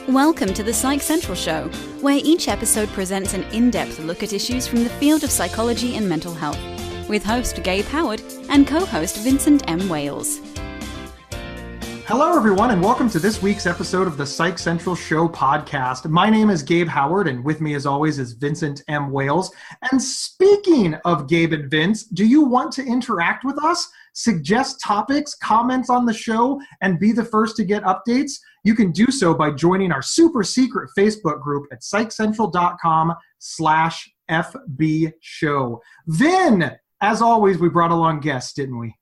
Welcome to the Psych Central Show, where each episode presents an in-depth look at issues from the field of psychology and mental health, with host Gabe Howard and co-host Vincent M. Wales. Hello, everyone, and welcome to this week's episode of the Psych Central Show podcast. My name is Gabe Howard, and with me, as always, is Vincent M. Wales. And speaking of Gabe and Vince, do you want to interact with us, suggest topics, comments on the show, and be the first to get updates? You can do so by joining our super secret Facebook group at psychcentral.com/FB show. Vin, as always, we brought along guests, didn't we?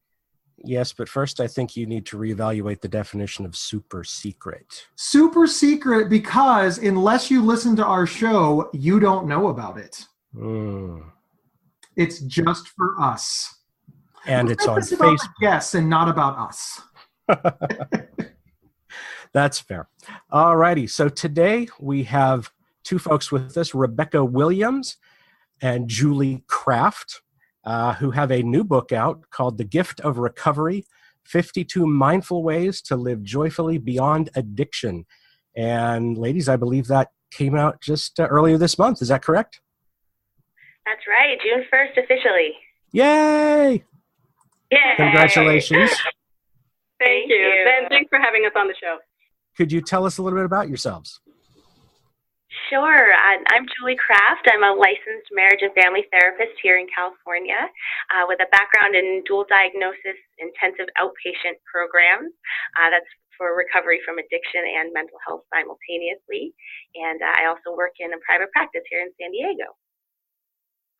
Yes, but first I think you need to reevaluate the definition of super secret. Super secret because unless you listen to our show, you don't know about it. It's just for us. And it's on Facebook. Facebook. Yes, and not about us. That's fair. All righty. So today we have two folks with us, Rebecca Williams and Julie Kraft, who have a new book out called The Gift of Recovery, 52 Mindful Ways to Live Joyfully Beyond Addiction. And ladies, I believe that came out just earlier this month. Is that correct? That's right. June 1st officially. Yay! Yay! Congratulations. Thank you. Ben, thanks for having us on the show. Could you tell us a little bit about yourselves? Sure. I'm Julie Kraft. I'm a licensed marriage and family therapist here in California with a background in dual diagnosis intensive outpatient programs. That's for recovery from addiction and mental health simultaneously. And I also work in a private practice here in San Diego.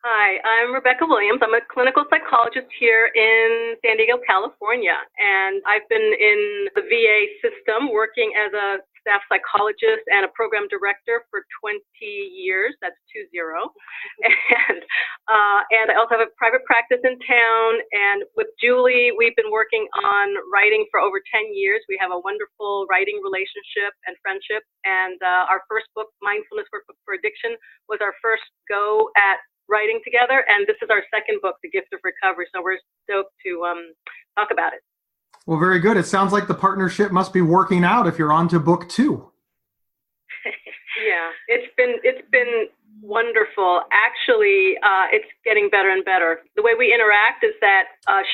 Hi, I'm Rebecca Williams. I'm a clinical psychologist here in San Diego, California. And I've been in the VA system working as a staff psychologist and a program director for 20 years. That's 20. And I also have a private practice in town. And with Julie, we've been working on writing for over 10 years. We have a wonderful writing relationship and friendship. And our first book, Mindfulness for Addiction, was our first go at writing together, and this is our second book, The Gift of Recovery, so we're stoked to talk about it. Well, very good. It sounds like the partnership must be working out if you're on to book 2. Yeah, it's been wonderful. Actually, it's getting better and better. The way we interact is that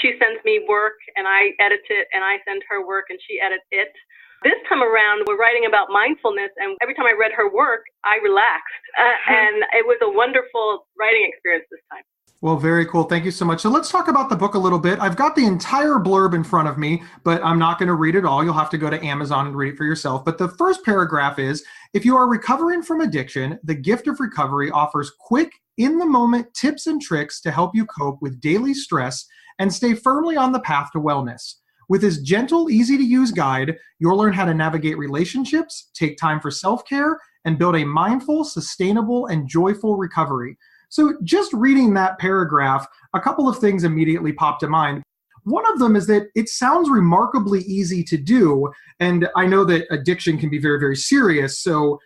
she sends me work, and I edit it, and I send her work, and she edits it. This time around, we're writing about mindfulness, and every time I read her work, I relaxed, and it was a wonderful writing experience this time. Well, very cool. Thank you so much. So let's talk about the book a little bit. I've got the entire blurb in front of me, but I'm not going to read it all. You'll have to go to Amazon and read it for yourself. But the first paragraph is, if you are recovering from addiction, The Gift of Recovery offers quick, in-the-moment tips and tricks to help you cope with daily stress and stay firmly on the path to wellness. With this gentle, easy-to-use guide, you'll learn how to navigate relationships, take time for self-care, and build a mindful, sustainable, and joyful recovery. So just reading that paragraph, a couple of things immediately popped to mind. One of them is that it sounds remarkably easy to do, and I know that addiction can be very, very serious. So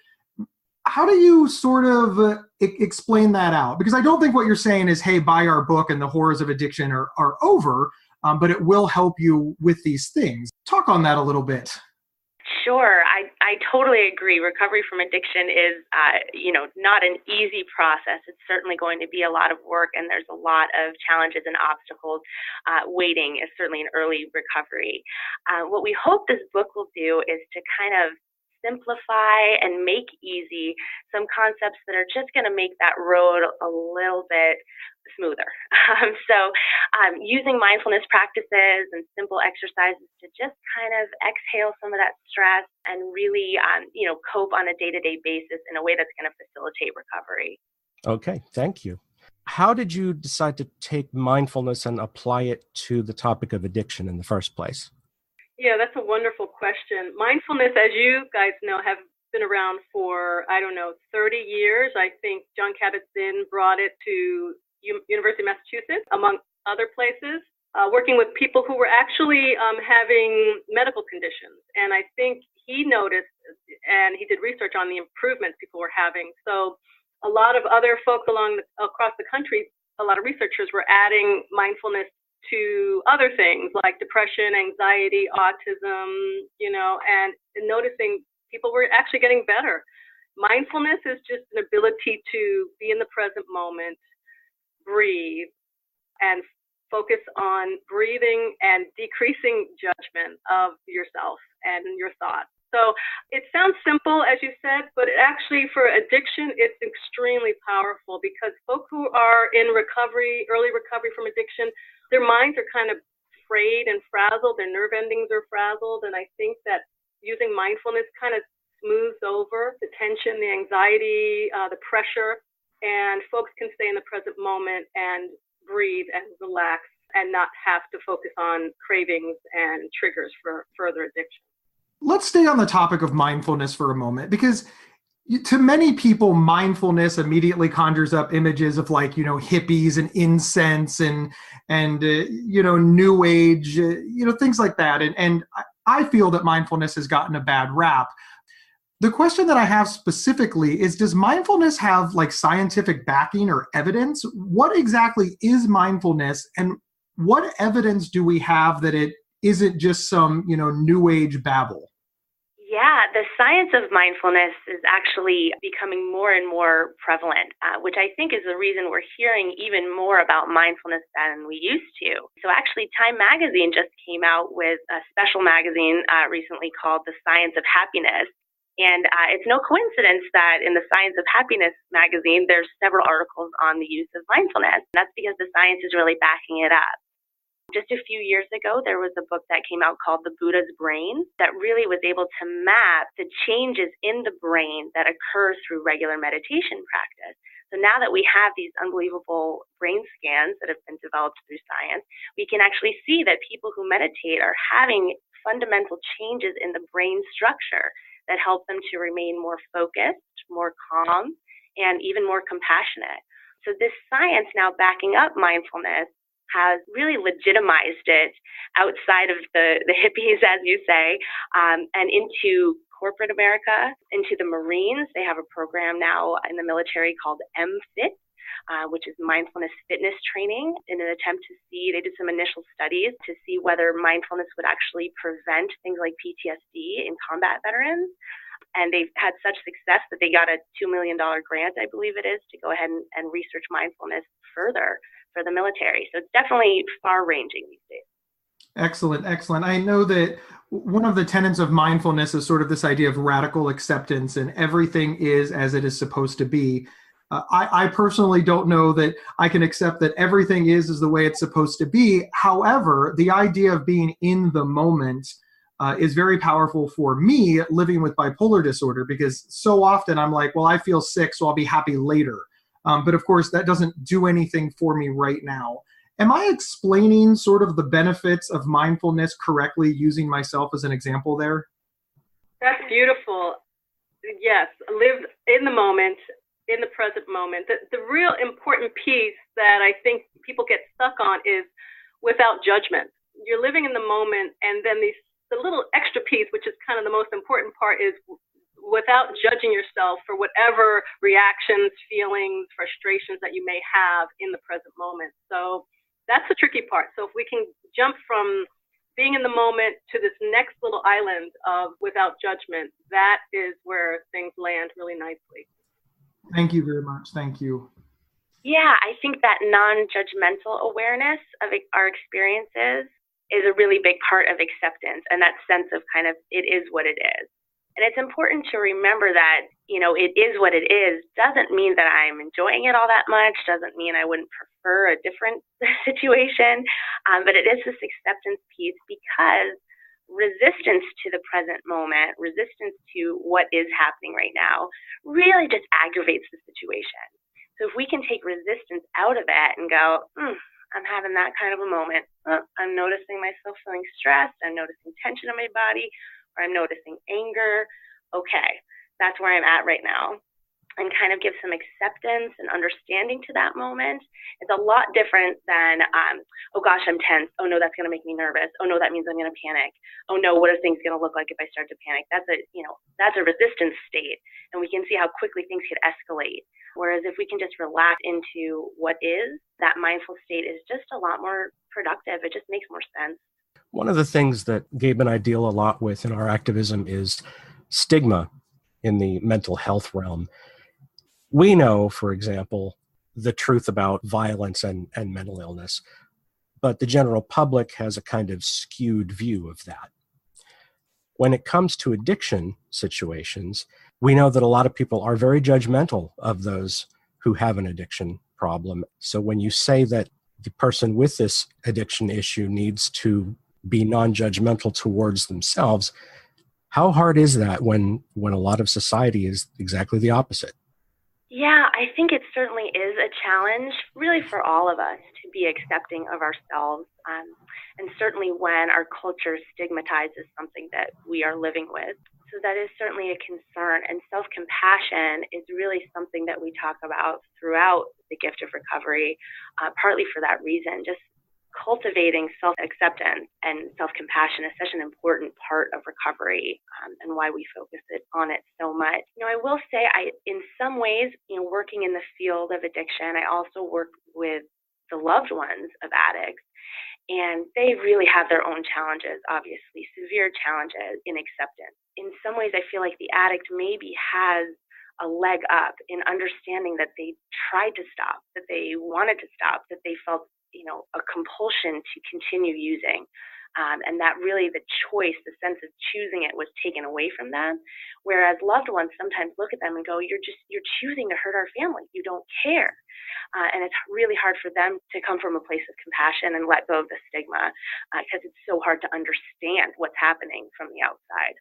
how do you sort of explain that out? Because I don't think what you're saying is, hey, buy our book and the horrors of addiction are over. But it will help you with these things. Talk on that a little bit. Sure. I totally agree. Recovery from addiction is, not an easy process. It's certainly going to be a lot of work, and there's a lot of challenges and obstacles waiting, is certainly an early recovery. What we hope this book will do is to kind of simplify and make easy some concepts that are just going to make that road a little bit smoother. So using mindfulness practices and simple exercises to just kind of exhale some of that stress and really, cope on a day-to-day basis in a way that's going to facilitate recovery. Okay, thank you. How did you decide to take mindfulness and apply it to the topic of addiction in the first place? Yeah, that's a wonderful question. Mindfulness, as you guys know, have been around for, 30 years. I think John Kabat-Zinn brought it to University of Massachusetts, among other places, working with people who were actually having medical conditions. And I think he noticed, and he did research on the improvements people were having. So a lot of other folks across the country, a lot of researchers were adding mindfulness to other things like depression, anxiety, autism, and noticing people people were actually getting better. Mindfulness is just an ability to be in the present moment, breathe, and focus on breathing and decreasing judgment of yourself and your thoughts. So it sounds simple, as you said, but actually for addiction, it's extremely powerful because folks who are in recovery, early recovery from addiction, their minds are kind of frayed and frazzled, their nerve endings are frazzled, and I think that using mindfulness kind of smooths over the tension, the anxiety, the pressure, and folks can stay in the present moment and breathe and relax and not have to focus on cravings and triggers for further addiction. Let's stay on the topic of mindfulness for a moment, because to many people, mindfulness immediately conjures up images of hippies and incense and new age, things like that. And I feel that mindfulness has gotten a bad rap. The question that I have specifically is, does mindfulness have scientific backing or evidence? What exactly is mindfulness, and what evidence do we have that it isn't just some, new age babble? Yeah, the science of mindfulness is actually becoming more and more prevalent, which I think is the reason we're hearing even more about mindfulness than we used to. So actually, Time Magazine just came out with a special magazine recently called The Science of Happiness. And it's no coincidence that in the Science of Happiness magazine, there's several articles on the use of mindfulness. That's because the science is really backing it up. Just a few years ago, there was a book that came out called The Buddha's Brain that really was able to map the changes in the brain that occur through regular meditation practice. So now that we have these unbelievable brain scans that have been developed through science, we can actually see that people who meditate are having fundamental changes in the brain structure that help them to remain more focused, more calm, and even more compassionate. So this science now backing up mindfulness has really legitimized it outside of the hippies, as you say, and into corporate America, into the Marines. They have a program now in the military called MFIT, which is mindfulness fitness training, in an attempt to see, they did some initial studies to see whether mindfulness would actually prevent things like PTSD in combat veterans. And they've had such success that they got a $2 million grant, I believe it is, to go ahead and research mindfulness further for the military. So it's definitely far-ranging these days. Excellent, excellent. I know that one of the tenets of mindfulness is sort of this idea of radical acceptance, and everything is as it is supposed to be. I personally don't know that I can accept that everything is the way it's supposed to be. However, the idea of being in the moment is very powerful for me living with bipolar disorder, because so often I'm like, well, I feel sick, so I'll be happy later. But of course, that doesn't do anything for me right now. Am I explaining sort of the benefits of mindfulness correctly using myself as an example there? That's beautiful. Yes, live in the moment, in the present moment. The real important piece that I think people get stuck on is without judgment. You're living in the moment, and then the little extra piece, which is kind of the most important part, is without judging yourself for whatever reactions, feelings, frustrations that you may have in the present moment. So that's the tricky part. So if we can jump from being in the moment to this next little island of without judgment, that is where things land really nicely. Thank you very much. Thank you. Yeah, I think that non-judgmental awareness of our experiences is a really big part of acceptance, and that sense of kind of it is what it is. And it's important to remember that, it is what it is doesn't mean that I'm enjoying it all that much, doesn't mean I wouldn't prefer a different situation, but it is this acceptance piece, because resistance to the present moment, resistance to what is happening right now, really just aggravates the situation. So if we can take resistance out of it and go, I'm having that kind of a moment. I'm noticing myself feeling stressed. I'm noticing tension in my body, or I'm noticing anger. Okay, that's where I'm at right now. And kind of give some acceptance and understanding to that moment. It's a lot different than, oh gosh, I'm tense. Oh no, that's going to make me nervous. Oh no, that means I'm going to panic. Oh no, what are things going to look like if I start to panic? That's a resistance state, and we can see how quickly things could escalate. Whereas if we can just relax into what is, that mindful state is just a lot more productive. It just makes more sense. One of the things that Gabe and I deal a lot with in our activism is stigma in the mental health realm. We know, for example, the truth about violence and mental illness, but the general public has a kind of skewed view of that. When it comes to addiction situations, we know that a lot of people are very judgmental of those who have an addiction problem. So when you say that the person with this addiction issue needs to be non-judgmental towards themselves, how hard is that when a lot of society is exactly the opposite? Yeah, I think it certainly is a challenge, really for all of us, to be accepting of ourselves. And certainly when our culture stigmatizes something that we are living with. So that is certainly a concern. And self-compassion is really something that we talk about throughout the gift of recovery, partly for that reason. Just cultivating self-acceptance and self-compassion is such an important part of recovery, and why we focus on it so much. I will say, in some ways, working in the field of addiction, I also work with the loved ones of addicts, and they really have their own challenges, obviously, severe challenges in acceptance. In some ways, I feel like the addict maybe has a leg up in understanding that they tried to stop, that they wanted to stop, that they felt a compulsion to continue using, and that really the choice, the sense of choosing it, was taken away from them. Whereas loved ones sometimes look at them and go, you're choosing to hurt our family. You don't care. And it's really hard for them to come from a place of compassion and let go of the stigma, because it's so hard to understand what's happening from the outside.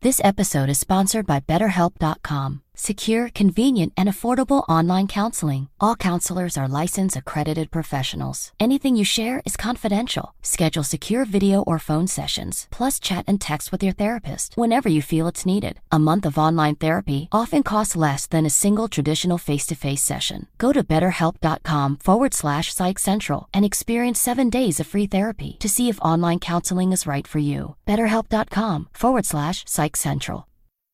This episode is sponsored by BetterHelp.com. Secure, convenient, and affordable online counseling. All counselors are licensed, accredited professionals. Anything you share is confidential. Schedule secure video or phone sessions, plus chat and text with your therapist whenever you feel it's needed. A month of online therapy often costs less than a single traditional face-to-face session. Go to BetterHelp.com/PsychCentral and experience 7 days of free therapy to see if online counseling is right for you. BetterHelp.com/PsychCentral.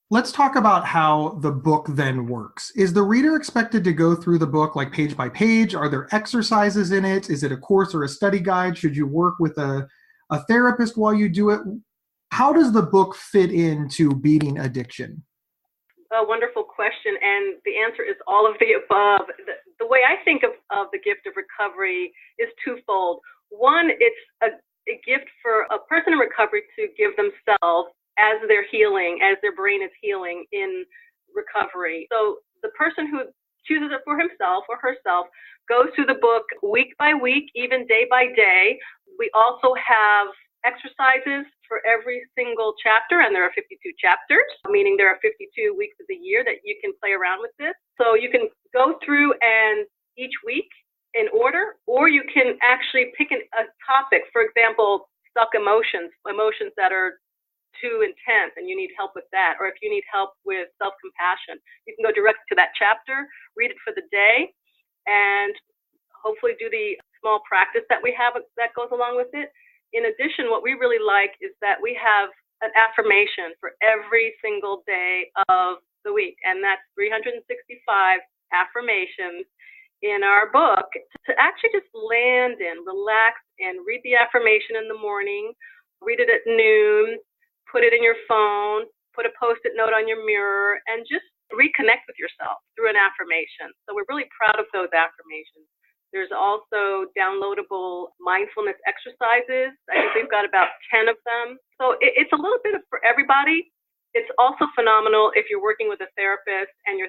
Let's talk about how the book then works. Is the reader expected to go through the book like page by page? Are there exercises in it? Is it a course or a study guide? Should you work with a therapist while you do it? How does the book fit into beating addiction? A wonderful question, and the answer is all of the above. The way I think of the gift of recovery is twofold. One, it's a gift for a person in recovery to give themselves as they're healing, as their brain is healing in recovery. So the person who chooses it for himself or herself goes through the book week by week, even day by day. We also have exercises for every single chapter, and there are 52 chapters, meaning there are 52 weeks of the year that you can play around with this. So you can go through and each week in order, or you can actually pick a topic. For example, stuck emotions that are too intense and you need help with that, or if you need help with self-compassion, you can go direct to that chapter, read it for the day, and hopefully do the small practice that we have that goes along with it. In addition, what we really like is that we have an affirmation for every single day of the week, and that's 365 affirmations in our book to actually just land in, relax, and read the affirmation in the morning, read it at noon, put it in your phone, put a Post-it note on your mirror, and just reconnect with yourself through an affirmation. So we're really proud of those affirmations. There's also downloadable mindfulness exercises. I think we've got about 10 of them. So it's a little bit for everybody. It's also phenomenal if you're working with a therapist and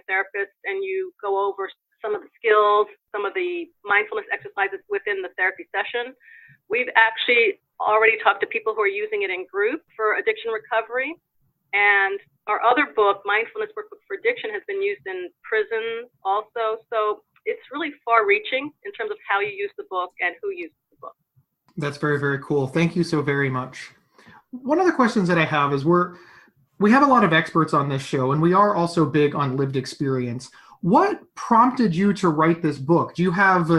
you go over some of the skills, some of the mindfulness exercises within the therapy session. We've actually already talked to people who are using it in group for addiction recovery. And our other book, Mindfulness Workbook for Addiction, has been used in prisons also. So it's really far-reaching in terms of how you use the book and who uses the book. That's very, very cool. Thank you so very much. One of the questions that I have is we have a lot of experts on this show, and we are also big on lived experience. What prompted you to write this book? Do you have,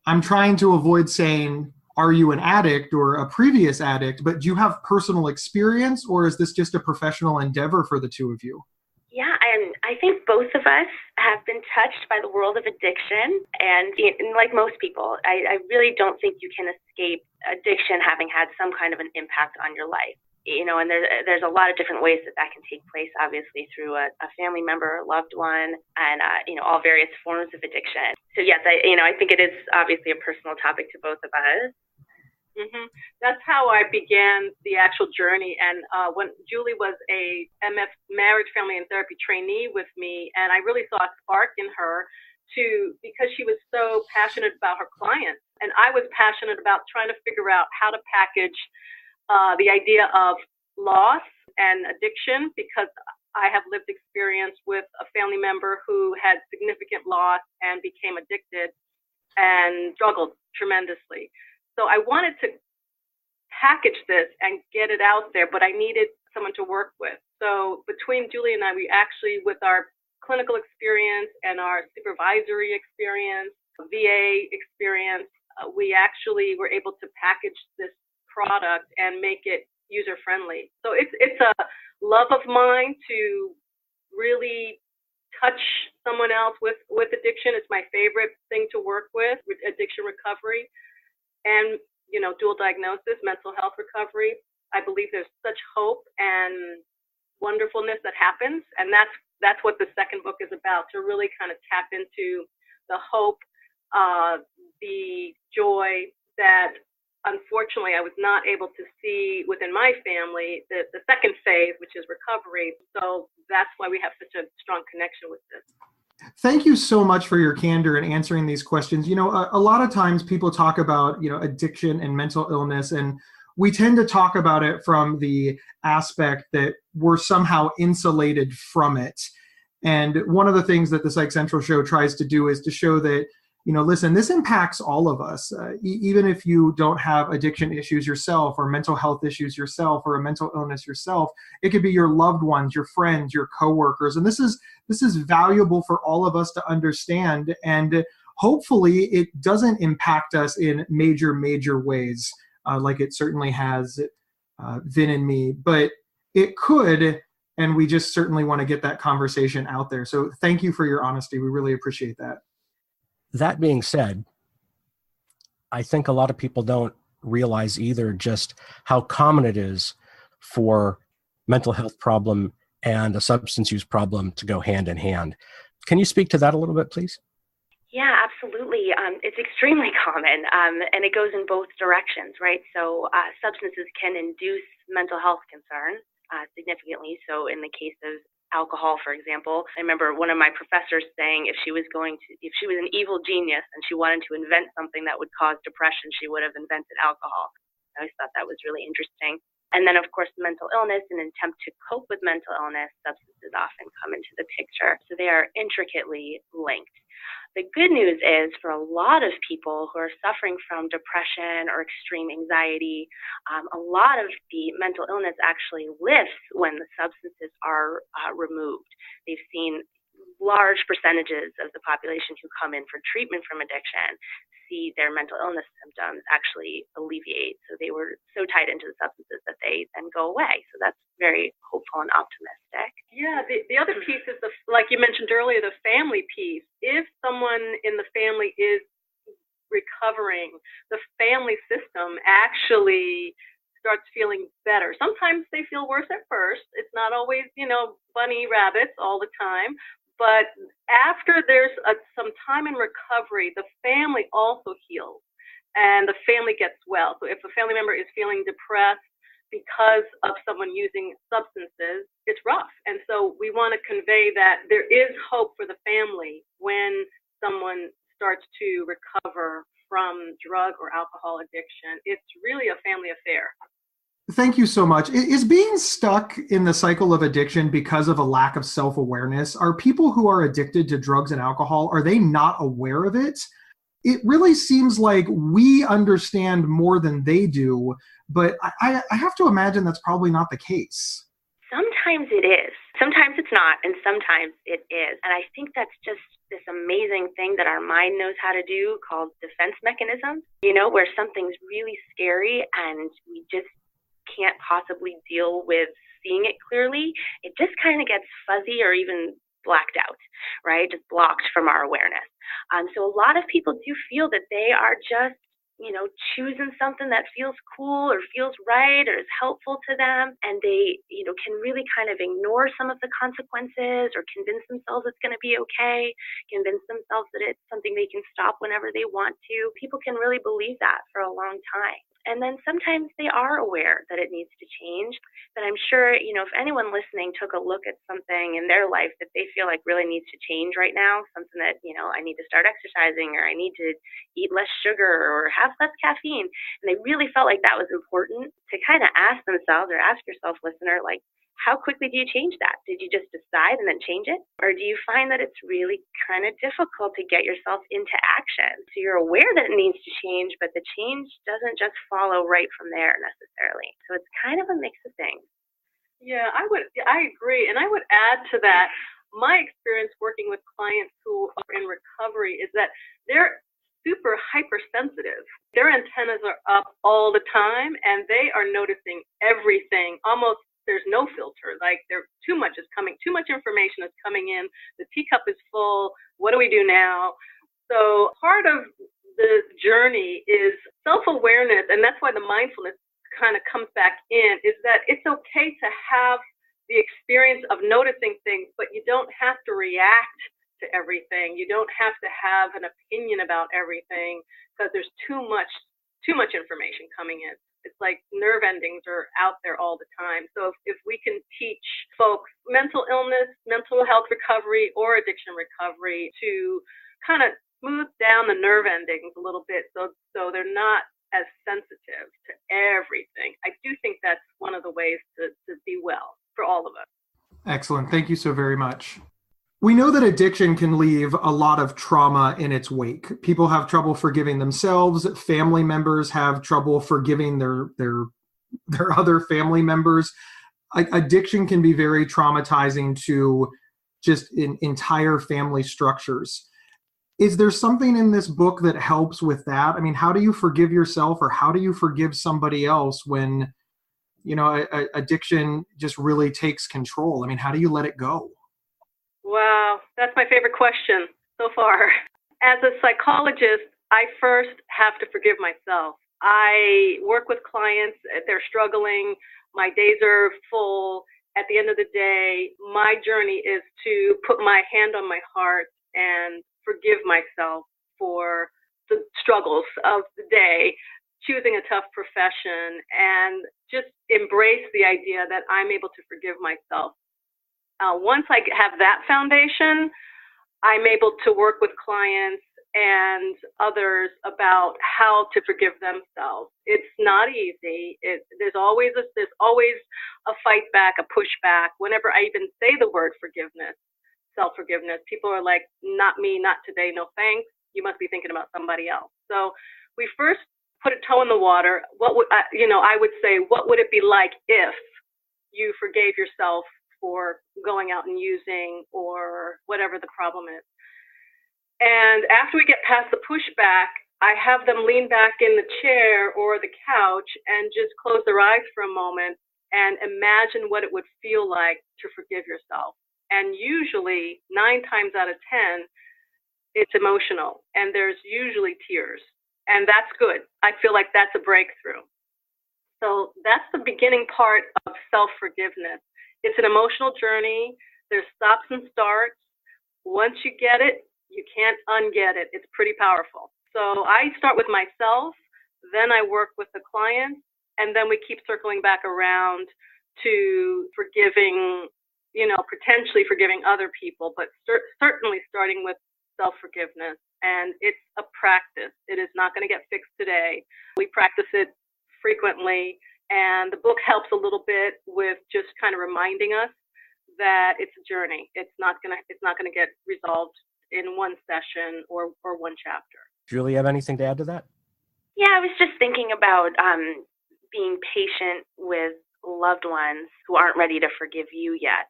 I'm trying to avoid saying, are you an addict or a previous addict, but do you have personal experience, or is this just a professional endeavor for the two of you? Yeah, and I think both of us have been touched by the world of addiction. And like most people, I really don't think you can escape addiction having had some kind of an impact on your life. And there's a lot of different ways that can take place, obviously, through a family member, loved one, and, all various forms of addiction. So, yes, I think it is obviously a personal topic to both of us. Mm-hmm. That's how I began the actual journey. And when Julie was a MF, marriage, family, and therapy trainee with me, and I really saw a spark in her because she was so passionate about her clients. And I was passionate about trying to figure out how to package the idea of loss and addiction, because I have lived experience with a family member who had significant loss and became addicted and struggled tremendously. So I wanted to package this and get it out there, but I needed someone to work with. So between Julie and I, we actually, with our clinical experience and our supervisory experience, VA experience, we actually were able to package this product and make it user-friendly. So it's a love of mine to really touch someone else with addiction. It's my favorite thing to work with addiction recovery and, dual diagnosis, mental health recovery. I believe there's such hope and wonderfulness that happens, and that's what the second book is about, to really kind of tap into the hope, the joy that unfortunately I was not able to see within my family, the second phase, which is recovery. So that's why we have such a strong connection with this. Thank you so much for your candor in answering these questions. A lot of times people talk about, addiction and mental illness, and we tend to talk about it from the aspect that we're somehow insulated from it. And one of the things that the Psych Central show tries to do is to show that, listen, this impacts all of us. Even if you don't have addiction issues yourself, or mental health issues yourself, or a mental illness yourself, it could be your loved ones, your friends, your coworkers. And this is valuable for all of us to understand. And hopefully it doesn't impact us in major, major ways, like it certainly has Vin and me. But it could, and we just certainly want to get that conversation out there. So thank you for your honesty. We really appreciate that. That being said, I think a lot of people don't realize either just how common it is for mental health problem and a substance use problem to go hand in hand. Can you speak to that a little bit, please? Yeah, absolutely. It's extremely common, and it goes in both directions, right? So substances can induce mental health concerns significantly. So in the case of alcohol, for example, I remember one of my professors saying if she was an evil genius and she wanted to invent something that would cause depression, she would have invented alcohol. I always thought that was really interesting. And then, of course, mental illness, in an attempt to cope with mental illness, substances often come into the picture. So they are intricately linked. The good news is, for a lot of people who are suffering from depression or extreme anxiety, a lot of the mental illness actually lifts when the substances are removed. They've seen large percentages of the population who come in for treatment from addiction see their mental illness symptoms actually alleviate. So they were so tied into the substances that they then go away. So that's very hopeful and optimistic. Yeah, the other piece is, like you mentioned earlier, the family piece. If someone in the family is recovering, the family system actually starts feeling better. Sometimes they feel worse at first. It's not always, bunny rabbits all the time. But after there's some time in recovery, the family also heals and the family gets well. So if a family member is feeling depressed because of someone using substances, it's rough. And so we want to convey that there is hope for the family when someone starts to recover from drug or alcohol addiction. It's really a family affair. Thank you so much. Is being stuck in the cycle of addiction because of a lack of self-awareness? Are people who are addicted to drugs and alcohol, are they not aware of it? It really seems like we understand more than they do, but I have to imagine that's probably not the case. Sometimes it is. Sometimes it's not, and sometimes it is. And I think that's just this amazing thing that our mind knows how to do called defense mechanisms, where something's really scary and we just can't possibly deal with seeing it clearly. It just kind of gets fuzzy or even blacked out, right? Just blocked from our awareness. So a lot of people do feel that they are just choosing something that feels cool or feels right or is helpful to them, and they, can really kind of ignore some of the consequences or convince themselves it's going to be okay, convince themselves that it's something they can stop whenever they want to. People can really believe that for a long time. And then sometimes they are aware that it needs to change. But I'm sure, if anyone listening took a look at something in their life that they feel like really needs to change right now, something that, I need to start exercising, or I need to eat less sugar or have less caffeine, and they really felt like that was important, to kind of ask themselves, or ask yourself, listener, like, how quickly do you change that? Did you just decide and then change it? Or do you find that it's really kind of difficult to get yourself into action? So you're aware that it needs to change, but the change doesn't just follow right from there necessarily. So it's kind of a mix of things. Yeah, I agree. And I would add to that, my experience working with clients who are in recovery is that they're super hypersensitive. Their antennas are up all the time, and they are noticing everything. Almost there's no filter. Like too much information is coming in. The teacup is full. What do we do now? So part of the journey is self-awareness, and that's why the mindfulness kind of comes back in, is that it's okay to have the experience of noticing things, but you don't have to react to everything. You don't have to have an opinion about everything, because there's too much information coming in. It's like nerve endings are out there all the time. So if we can teach folks mental illness, mental health recovery, or addiction recovery to kind of smooth down the nerve endings a little bit, so they're not as sensitive to everything, I do think that's one of the ways to be well for all of us. Excellent. Thank you so very much. We know that addiction can leave a lot of trauma in its wake. People have trouble forgiving themselves. Family members have trouble forgiving their other family members. Addiction can be very traumatizing to just entire family structures. Is there something in this book that helps with that? I mean, how do you forgive yourself, or how do you forgive somebody else when, addiction just really takes control? I mean, how do you let it go? Wow, that's my favorite question so far. As a psychologist, I first have to forgive myself. I work with clients, they're struggling, my days are full. At the end of the day, my journey is to put my hand on my heart and forgive myself for the struggles of the day, choosing a tough profession, and just embrace the idea that I'm able to forgive myself. Once I have that foundation, I'm able to work with clients and others about how to forgive themselves. It's not easy. There's always a fight back, a pushback. Whenever I even say the word forgiveness, self-forgiveness, people are like, not me, not today, no thanks. You must be thinking about somebody else. So we first put a toe in the water. I would say, what would it be like if you forgave yourself for going out and using, or whatever the problem is? And after we get past the pushback, I have them lean back in the chair or the couch and just close their eyes for a moment and imagine what it would feel like to forgive yourself. And usually 9 times out of 10, it's emotional, and there's usually tears, and that's good. I feel like that's a breakthrough. So that's the beginning part of self-forgiveness. It's an emotional journey. There's stops and starts. Once you get it, you can't unget it. It's pretty powerful. So I start with myself, then I work with the client, and then we keep circling back around to forgiving, potentially forgiving other people, but certainly starting with self-forgiveness. And it's a practice. It is not going to get fixed today. We practice it frequently, and the book helps a little bit with just kind of reminding us that it's a journey. It's not gonna get resolved in one session or one chapter. Julie, have anything to add to that? Yeah, I was just thinking about being patient with loved ones who aren't ready to forgive you yet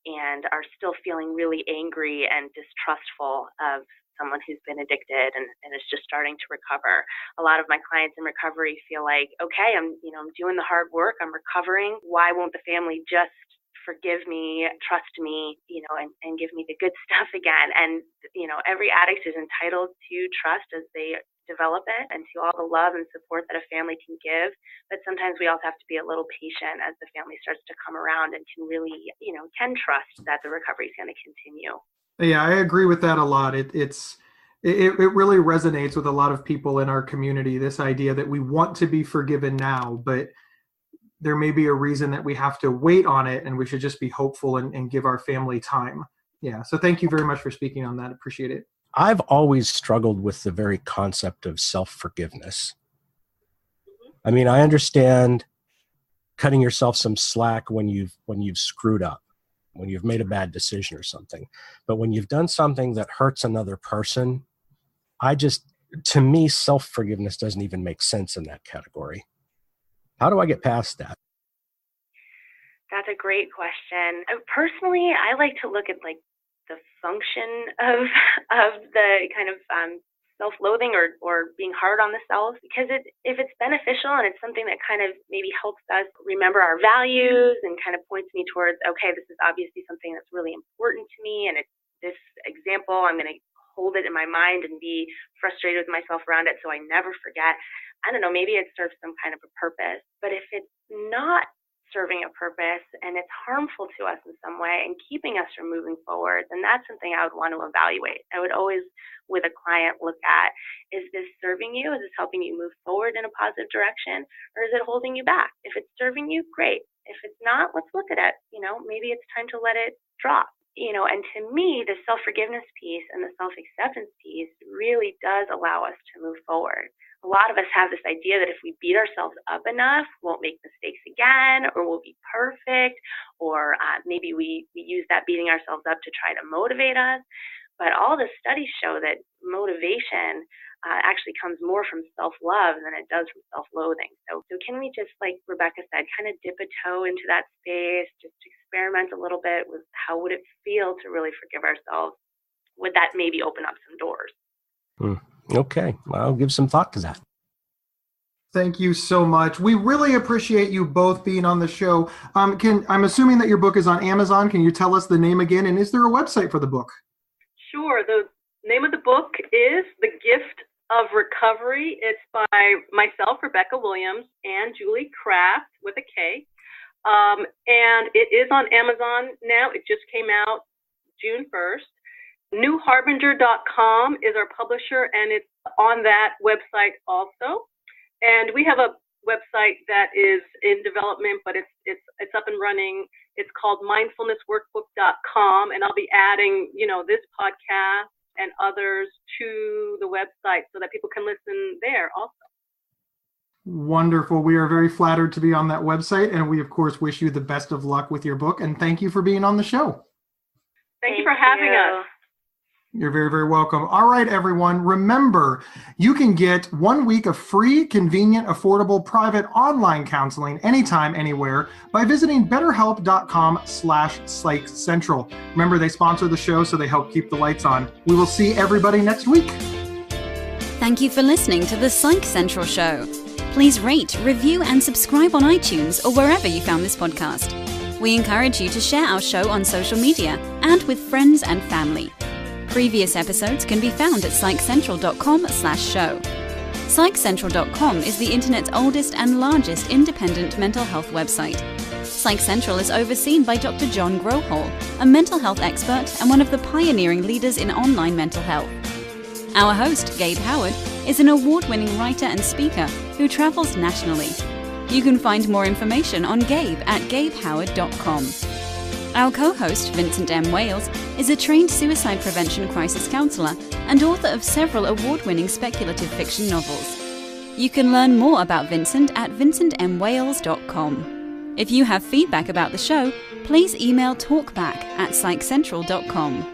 and are still feeling really angry and distrustful of someone who's been addicted and is just starting to recover. A lot of my clients in recovery feel like, okay, I'm doing the hard work, I'm recovering. Why won't the family just forgive me, trust me, and give me the good stuff again? And, every addict is entitled to trust as they develop it and to all the love and support that a family can give. But sometimes we also have to be a little patient as the family starts to come around and can really, can trust that the recovery is going to continue. Yeah, I agree with that a lot. It really resonates with a lot of people in our community, this idea that we want to be forgiven now, but there may be a reason that we have to wait on it, and we should just be hopeful and give our family time. Yeah, so thank you very much for speaking on that. Appreciate it. I've always struggled with the very concept of self-forgiveness. I mean, I understand cutting yourself some slack when you've screwed up, when you've made a bad decision or something. But when you've done something that hurts another person, to me, self-forgiveness doesn't even make sense in that category. How do I get past that? That's a great question. Personally, I like to look at like the function of the kind of self-loathing or being hard on the self, because if it's beneficial and it's something that kind of maybe helps us remember our values and kind of points me towards, okay, this is obviously something that's really important to me, and it's this example, I'm going to hold it in my mind and be frustrated with myself around it so I never forget. I don't know, maybe it serves some kind of a purpose. But if it's not serving a purpose and it's harmful to us in some way and keeping us from moving forward, then that's something I would want to evaluate. I would always, with a client, look at, is this serving you? Is this helping you move forward in a positive direction? Or is it holding you back? If it's serving you, great. If it's not, let's look at it. Maybe it's time to let it drop. And to me, the self-forgiveness piece and the self-acceptance piece really does allow us to move forward. A lot of us have this idea that if we beat ourselves up enough, we'll make mistakes again, or we'll be perfect, or maybe we use that beating ourselves up to try to motivate us. But all the studies show that motivation actually comes more from self-love than it does from self-loathing. So can we just, like Rebecca said, kind of dip a toe into that space, just experiment a little bit with how would it feel to really forgive ourselves? Would that maybe open up some doors? Okay, I'll give some thought to that. Thank you so much. We really appreciate you both being on the show. I'm assuming that your book is on Amazon. Can you tell us the name again? And is there a website for the book? Sure. The name of the book is The Gift of Recovery. It's by myself, Rebecca Williams, and Julie Kraft with a K. And it is on Amazon now. It just came out June 1st. newharbinger.com is our publisher, and it's on that website also. And we have a website that is in development, but it's up and running. It's called mindfulnessworkbook.com, and I'll be adding, this podcast and others to the website so that people can listen there also. Wonderful. We are very flattered to be on that website, and we, of course, wish you the best of luck with your book, and thank you for being on the show. Thank you for having us. You're very, very welcome. All right, everyone. Remember, you can get 1 week of free, convenient, affordable, private online counseling anytime, anywhere by visiting betterhelp.com/psychcentral. Remember, they sponsor the show, so they help keep the lights on. We will see everybody next week. Thank you for listening to the Psych Central Show. Please rate, review, and subscribe on iTunes or wherever you found this podcast. We encourage you to share our show on social media and with friends and family. Previous episodes can be found at psychcentral.com/show. Psychcentral.com is the internet's oldest and largest independent mental health website. Psych Central is overseen by Dr. John Grohol, a mental health expert and one of the pioneering leaders in online mental health. Our host, Gabe Howard, is an award-winning writer and speaker who travels nationally. You can find more information on Gabe at gabehoward.com. Our co-host, Vincent M. Wales, is a trained suicide prevention crisis counselor and author of several award-winning speculative fiction novels. You can learn more about Vincent at vincentmwales.com. If you have feedback about the show, please email talkback@psychcentral.com.